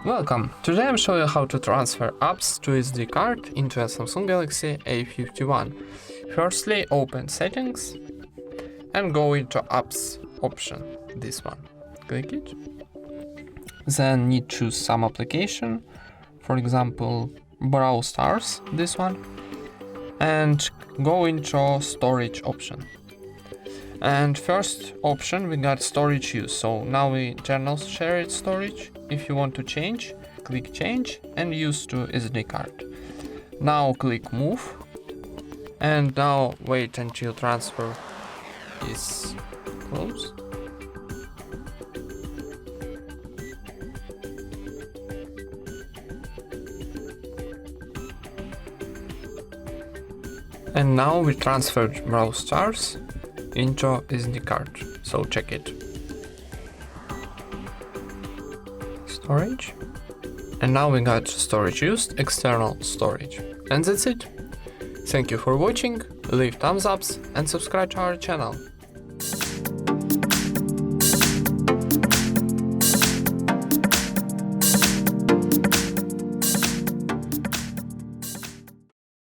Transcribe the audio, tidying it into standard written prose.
Welcome! Today I'm showing you how to transfer apps to SD card into a Samsung Galaxy A51. Firstly, open Settings and go into Apps option, this one. Click it. Then need to choose some application, for example, Brawl Stars, this one, and go into Storage option. And first option we got storage use, so now we internal shared storage. If you want to change, click change and use to SD card. Now click move and now wait until transfer is closed. And now we transferred Brawl Stars into SD card, so check it. Storage. And now we got storage used, external storage. And that's it. Thank you for watching, leave thumbs ups and subscribe to our channel.